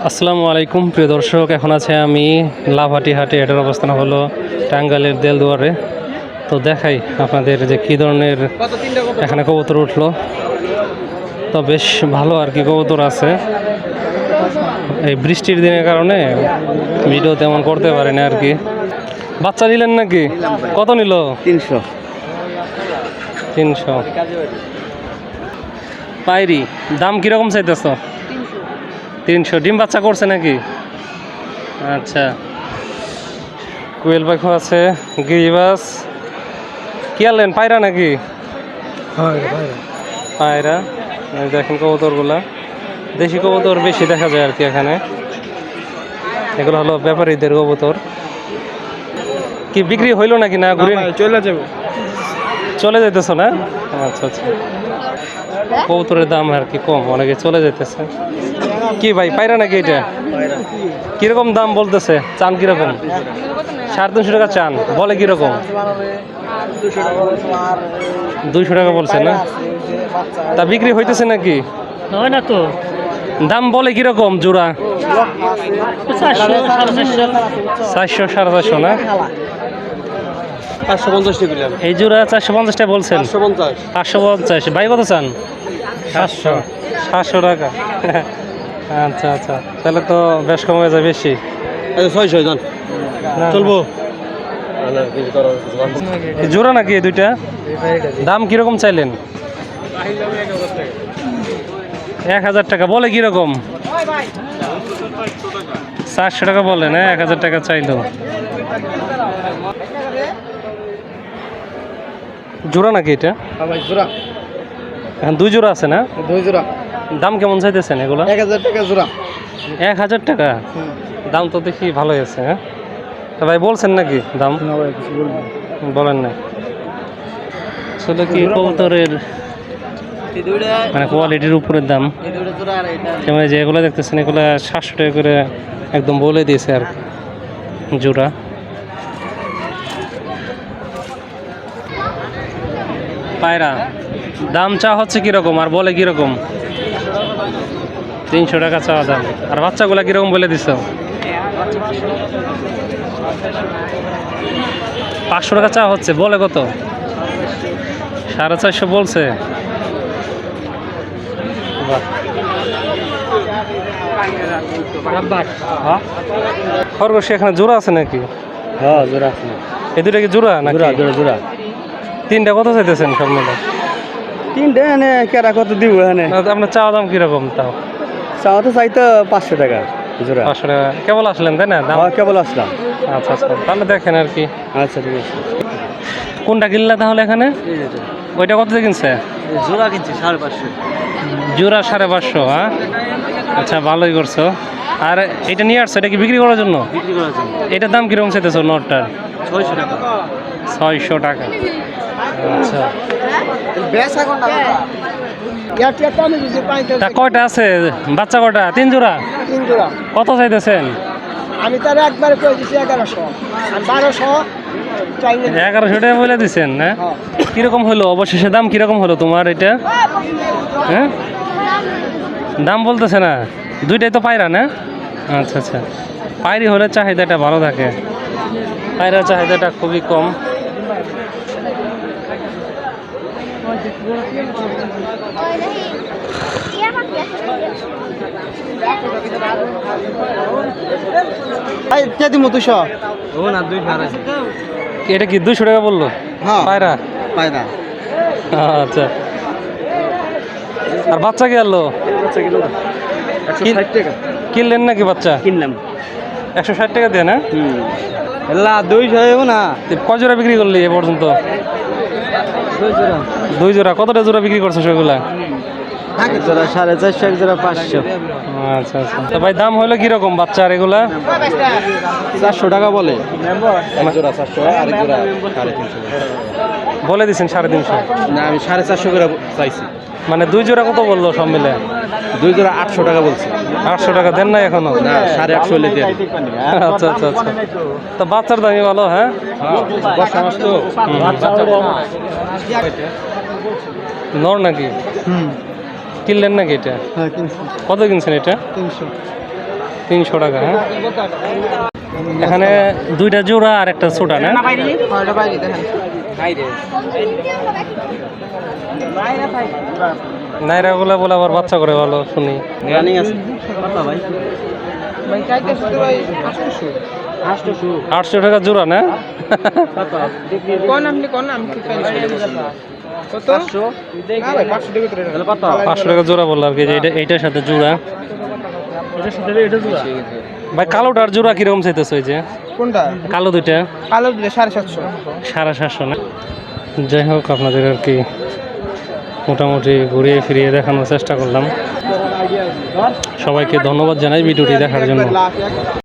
আসসালামু আলাইকুম প্রিয় দর্শক, এখন আছে আমি লাভাটি হাটে। এটার অবস্থান হলো টাঙ্গাইলের দেলদুয়ারে। তো দেখাই আপনাদের যে কী ধরনের এখানে কবুতর উঠলো। তো বেশ ভালো আর কি কবুতর আছে। এই বৃষ্টির দিনের কারণে ভিডিও তেমন করতে পারি না আর কি। বাচ্চা নিলেন নাকি? কত নিল? 300। 300 পাইরি। দাম কীরকম চাইতেছ? 300। ডিম বাচ্চা করছে নাকি? আচ্ছা, কোয়েল পাখি আছে, গিরিবাস। কি আনলেন? পায়রা নাকি? পায়রা। এই দেখেন কবুতরগুলা, দেশি কবুতর বেশি দেখা যায় আর কি এখানে। এগুলো হলো ব্যাপারীদের কবুতর। কি বিক্রি হইলো নাকি না? ঘুরে চলে যাবো। চলে যেতেছ না? আচ্ছা আচ্ছা, কবুতরের দাম আর কি কম, অনেকে চলে যেতেছে। কি ভাই, পায়রা নাকি এটা? কিরকম দাম বলতেছে? চান কিরকম? 350 টাকা চান, বলে কিরকম? 200 টাকা বলছে না? তা বিক্রি হইতেছে নাকি? হয় না তো। দাম বলে কিরকম জোড়া? 400 450 না? 550 টাকা। এই জোড়া 450 টাকা বলছেন। 550। 550। ভাই কত চান? 700 টাকা। আচ্ছা আচ্ছা, তাহলে তো বেশ কম হয়ে যায় বেশি। 600 জান চলবো। এই জোড়া নাকি এই দুইটা? দাম কিরকম চাইলেন? 1000 টাকা। বলে কিরকম? 400 টাকা বলেন। 1000 টাকা চাইলো। জোড়া নাকি এটা? এখন 2 জোড়া আছে না? 2 জোড়া। দাম কেমন চাইতেছেন এগুলা? 1000 টাকা জোড়া। 1000 টাকা? দাম তো দেখি ভালোই আছে। হ্যাঁ, তা ভাই বলছেন নাকি দাম? বলেন না। আসলে কি কবুতরের মানে কোয়ালিটির উপরের দাম। যেমন যেগুলো দেখতেছেন এগুলো 700 টাকা করে একদম বলে দিয়েছে আর কি জোড়া। পায়রা দাম চা হচ্ছে কিরকম আর বলে কিরকম? 300 টাকা চাওয়া দাম। আর বাচ্চাগুলা কিরকম বলে দিছ? 500 টাকা চা হচ্ছে, বলে কত? 450 বলছে। খরগোশ এখানে জোড়া আছে নাকি? হ্যাঁ জোড়া আছে। এই দুটা কি জোড়া নাকি? জোড়া। তিনটা কত চাইতেছেন সব মিলে? 3টা এনে কেরা কত দিব এনে? আপনার চাওয়া দাম কিরকম তাও? চাওয়া তো চাইতো 500 টাকা জোড়া। 500 টাকা। কেবল আসলেন তাই না? দাম কেবল আসলাম। আচ্ছা আচ্ছা, তাহলে দেখেন আর কি। আচ্ছা ঠিক আছে। কোনটা কিনলা তাহলে এখানে? ওইটা কত দিয়ে কিনছে? জোড়া কিনছি 550। জোড়া 550। হ্যাঁ, আচ্ছা ভালোই করছো। আর এটা নিয়ে আসছো, এটা কি বিক্রি করার জন্য? বিক্রি করার জন্য। এটার দাম কিরকম চাইতেছো নটটার? 600 টাকা। 600 টাকা। আচ্ছা, তা কয়টা আছে বাচ্চা? কয়টা? 3 জোড়া। 3 জোড়া। কত চাইতেছেন? আমি তার একবারে কই দিছি 1100 আর 1200 চাইলে 1100 টাকা বলে দিচ্ছেন না? কিরকম হলো অবশেষে? দাম কিরকম হলো তোমার এটা? হ্যাঁ, দাম বলতেছে না। দুইটাই তো পায়রা না? আচ্ছা আচ্ছা, পায়রি হলে চাহিদাটা ভালো থাকে, পায়রার চাহিদাটা খুবই কম। এটা কি 200 টাকা বললো? পায়রা। আচ্ছা, আর বাচ্চা কি আনলো? কিনলেন নাকি বাচ্চা? কিনলাম 160 টাকা দিয়ে না? 200 না। কয় জোড়া বিক্রি করলি এ পর্যন্ত? 2 জোড়া। কতটা জোড়া বিক্রি করছো সেগুলা? জোড়া 450, এক জোড়া 500। আচ্ছা আচ্ছা, তো ভাই দাম হলো কিরকম বাচ্চার এগুলা? 400 টাকা বলে। এক জোড়া 400 আর এক জোড়া 350 বলে দিচ্ছেন 350? না, আমি 450 করে চাইছি। মানে 2 জোড়া কত বললো সব মিলে? 2 জোড়া 800 টাকা বলছি। 800 টাকা দেন না এখনো? না, 850 হলে দিয়ে। আচ্ছা আচ্ছা আচ্ছা, তো বাচ্চার দামই ভালো। হ্যাঁ, বর্ষা মাস তো। নর নাকি? কিনলেন নাকি এটা? হ্যাঁ কিনছি। কত কিনছেন এটা? 300 টাকা। হ্যাঁ, এখানে দুইটা জোড়া আর একটা ছোটা না? নাইরা গুলা বলে আবার বাচ্চা করে ভালো শুনি। রানিং আছে কত ভাই? 800 টাকা জোড়া না? কোন আপনি কোন আমি ঠিক কত 500 না ভাই 500 টাকা ভিতরে কত? 500 টাকা জোড়া বললো আর কি, যে এইটার সাথে জোড়া। ভাই কালোটার জোড়া কিরকম চাইতেছে? ওই যে কোনটা কালো দুইটা কালো দিলে 750 750 না? যাই হোক, আপনাদের আর কি মোটামুটি ঘুরিয়ে ফিরিয়ে দেখানোর চেষ্টা করলাম। সবাইকে ধন্যবাদ জানাই ভিডিওটি দেখার জন্য।